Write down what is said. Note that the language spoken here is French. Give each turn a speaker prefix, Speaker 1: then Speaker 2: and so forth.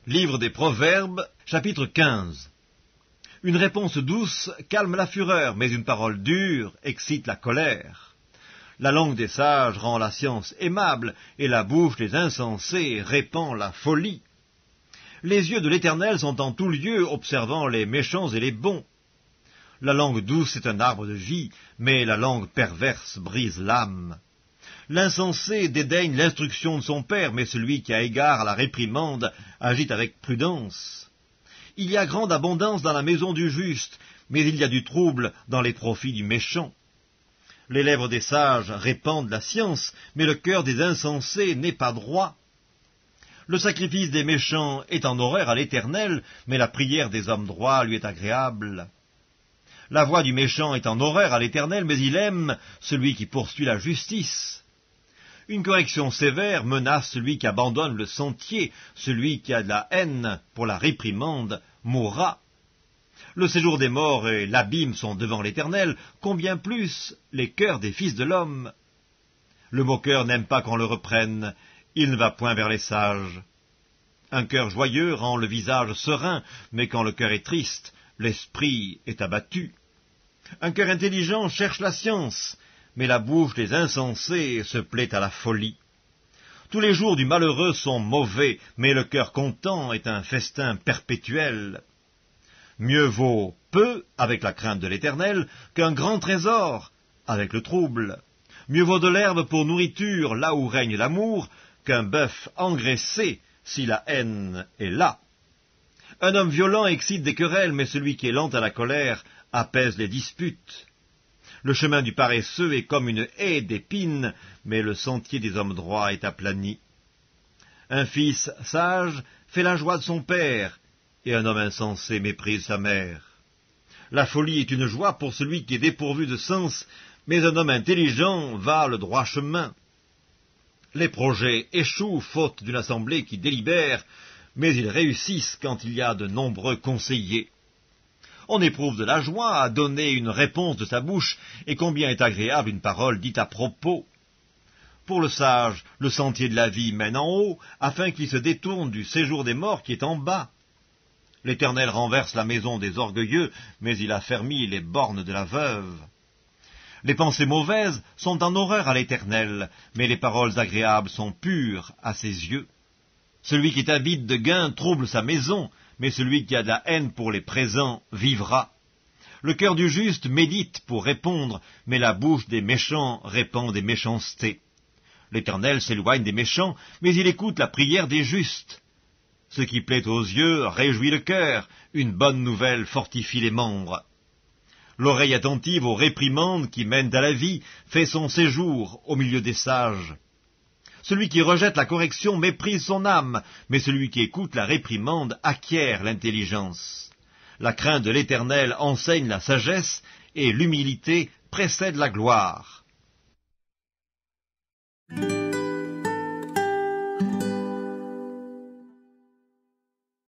Speaker 1: Livre des Proverbes, chapitre 15. Une réponse douce calme la fureur, mais une parole dure excite la colère. La langue des sages rend la science aimable, et la bouche des insensés répand la folie. Les yeux de l'Éternel sont en tout lieu, observant les méchants et les bons. La langue douce est un arbre de vie, mais la langue perverse brise l'âme. L'insensé dédaigne l'instruction de son père, mais celui qui a égard à la réprimande agit avec prudence. Il y a grande abondance dans la maison du juste, mais il y a du trouble dans les profits du méchant. Les lèvres des sages répandent la science, mais le cœur des insensés n'est pas droit. Le sacrifice des méchants est en horreur à l'Éternel, mais la prière des hommes droits lui est agréable. La voix du méchant est en horreur à l'Éternel, mais il aime celui qui poursuit la justice. Une correction sévère menace celui qui abandonne le sentier, celui qui a de la haine pour la réprimande mourra. Le séjour des morts et l'abîme sont devant l'Éternel, combien plus les cœurs des fils de l'homme. Le moqueur n'aime pas qu'on le reprenne, il ne va point vers les sages. Un cœur joyeux rend le visage serein, mais quand le cœur est triste, l'esprit est abattu. Un cœur intelligent cherche la science, mais la bouche des insensés se plaît à la folie. Tous les jours du malheureux sont mauvais, mais le cœur content est un festin perpétuel. Mieux vaut peu avec la crainte de l'Éternel qu'un grand trésor avec le trouble. Mieux vaut de l'herbe pour nourriture là où règne l'amour qu'un bœuf engraissé si la haine est là. Un homme violent excite des querelles, mais celui qui est lent à la colère apaise les disputes. Le chemin du paresseux est comme une haie d'épines, mais le sentier des hommes droits est aplani. Un fils sage fait la joie de son père, et un homme insensé méprise sa mère. La folie est une joie pour celui qui est dépourvu de sens, mais un homme intelligent va le droit chemin. Les projets échouent faute d'une assemblée qui délibère, mais ils réussissent quand il y a de nombreux conseillers. On éprouve de la joie à donner une réponse de sa bouche, et combien est agréable une parole dite à propos. Pour le sage, le sentier de la vie mène en haut, afin qu'il se détourne du séjour des morts qui est en bas. L'Éternel renverse la maison des orgueilleux, mais il affermit les bornes de la veuve. Les pensées mauvaises sont en horreur à l'Éternel, mais les paroles agréables sont pures à ses yeux. Celui qui est avide de gain trouble sa maison, mais celui qui a de la haine pour les présents vivra. Le cœur du juste médite pour répondre, mais la bouche des méchants répand des méchancetés. L'Éternel s'éloigne des méchants, mais il écoute la prière des justes. Ce qui plaît aux yeux réjouit le cœur, une bonne nouvelle fortifie les membres. L'oreille attentive aux réprimandes qui mènent à la vie fait son séjour au milieu des sages. Celui qui rejette la correction méprise son âme, mais celui qui écoute la réprimande acquiert l'intelligence. La crainte de l'Éternel enseigne la sagesse, et l'humilité précède la gloire.